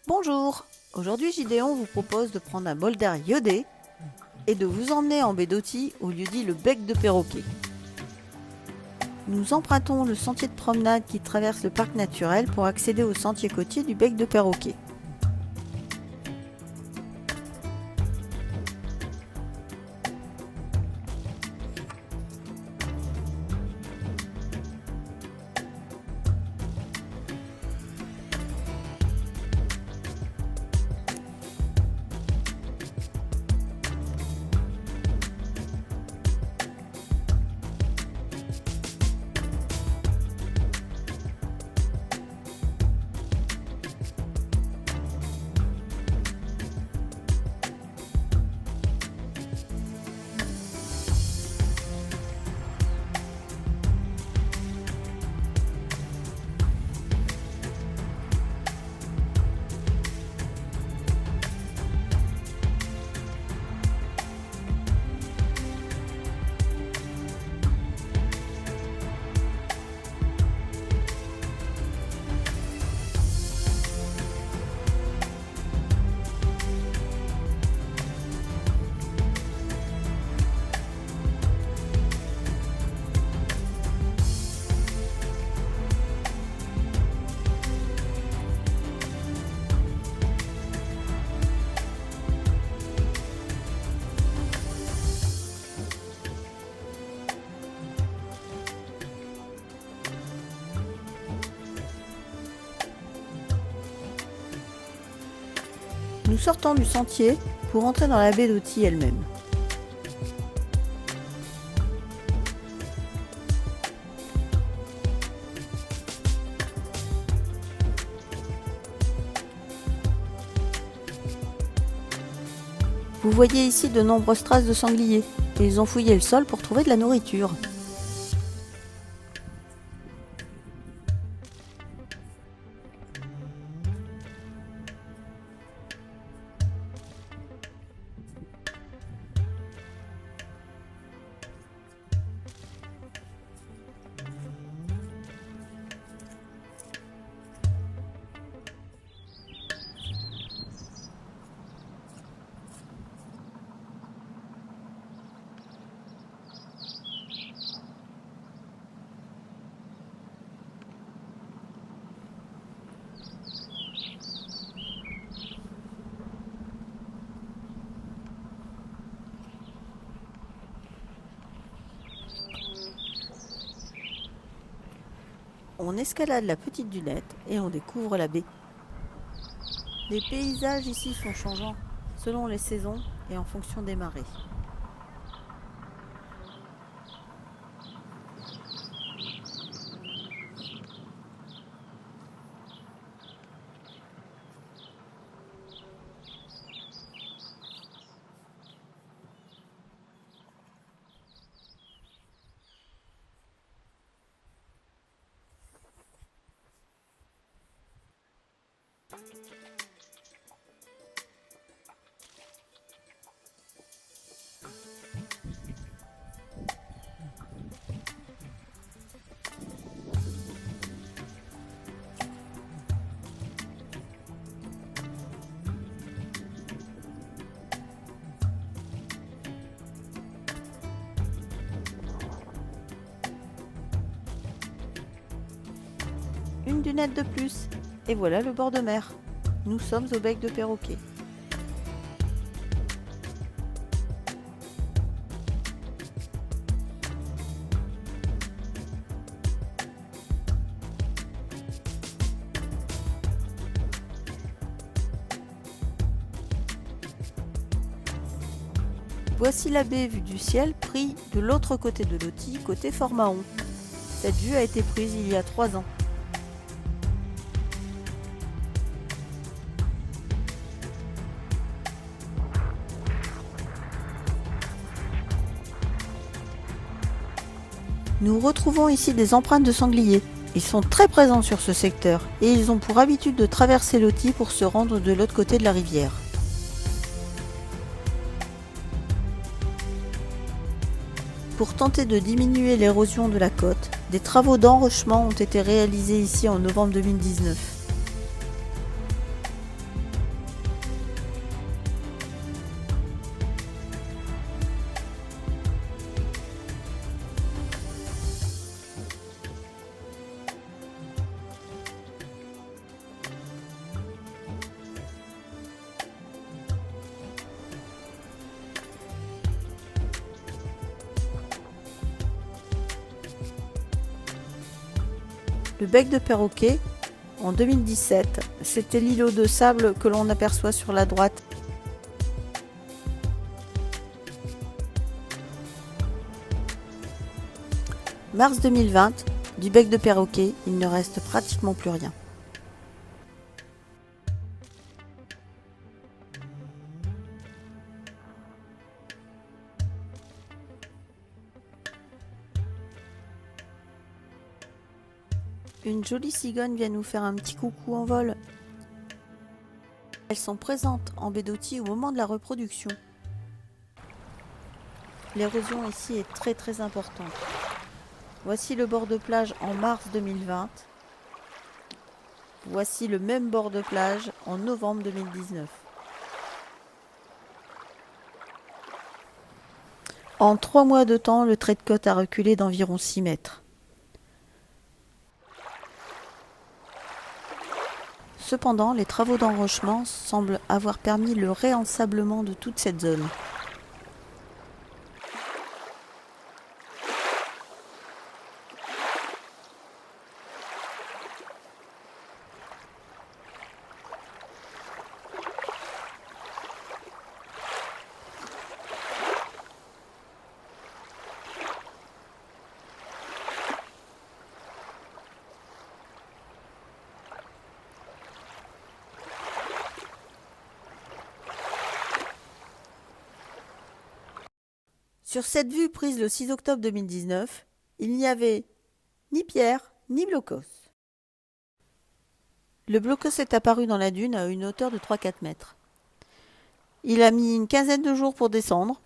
Bonjour, aujourd'hui Gideon vous propose de prendre un bol d'air iodé et de vous emmener en baie d'Authie au lieu-dit le bec de Perroquet. Nous empruntons le sentier de promenade qui traverse le parc naturel pour accéder au sentier côtier du bec de Perroquet. Nous sortons du sentier pour entrer dans la baie d'Authie elle-même. Vous voyez ici de nombreuses traces de sangliers. Ils ont fouillé le sol pour trouver de la nourriture. On escalade la petite dunette et on découvre la baie. Les paysages ici sont changeants selon les saisons et en fonction des marées. Une dunette de plus, et voilà le bord de mer. Nous sommes au bec de Perroquet. Voici la baie vue du ciel prise de l'autre côté de l'Authie, côté Fort-Mahon. Cette vue a été prise il y a 3 ans. Nous retrouvons ici des empreintes de sangliers. Ils sont très présents sur ce secteur et ils ont pour habitude de traverser l'Authie pour se rendre de l'autre côté de la rivière. Pour tenter de diminuer l'érosion de la côte, des travaux d'enrochement ont été réalisés ici en novembre 2019. Le bec de perroquet, en 2017, c'était l'îlot de sable que l'on aperçoit sur la droite. Mars 2020, du bec de perroquet, il ne reste pratiquement plus rien. Une jolie cigogne vient nous faire un petit coucou en vol. Elles sont présentes en baie d'Authie au moment de la reproduction. L'érosion ici est très importante. Voici le bord de plage en mars 2020. Voici le même bord de plage en novembre 2019. En 3 mois de temps, le trait de côte a reculé d'environ 6 mètres. Cependant, les travaux d'enrochement semblent avoir permis le réensablement de toute cette zone. Sur cette vue prise le 6 octobre 2019, il n'y avait ni pierre ni blocos. Le blocos est apparu dans la dune à une hauteur de 3-4 mètres. Il a mis une quinzaine de jours pour descendre,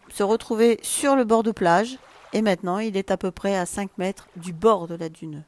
se retrouver sur le bord de plage et maintenant il est à peu près à 5 mètres du bord de la dune.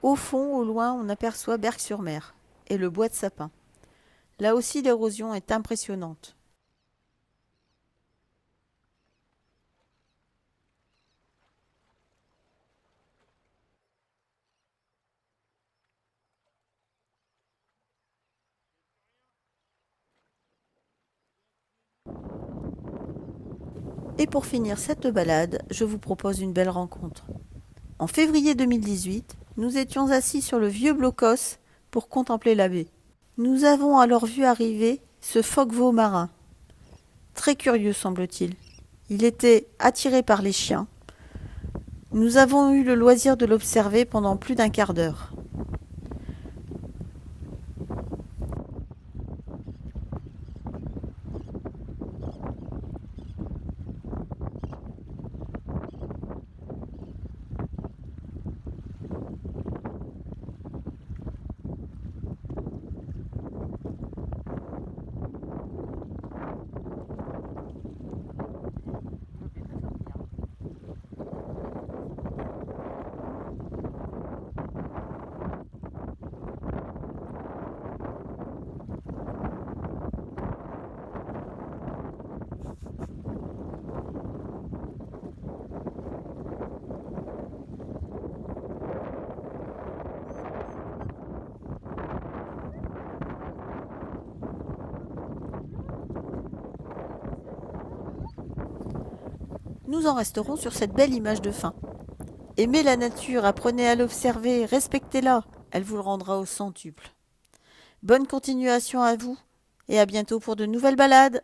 Au fond, au loin, on aperçoit Berck-sur-Mer et le bois de sapin. Là aussi, l'érosion est impressionnante. Et pour finir cette balade, je vous propose une belle rencontre. En février 2018, nous étions assis sur le vieux blocos pour contempler la baie. Nous avons alors vu arriver ce phoque-veau marin. Très curieux semble-t-il. Il était attiré par les chiens. Nous avons eu le loisir de l'observer pendant plus d'1 quart d'heure. Nous en resterons sur cette belle image de fin. Aimez la nature, apprenez à l'observer, respectez-la, elle vous le rendra au centuple. Bonne continuation à vous et à bientôt pour de nouvelles balades.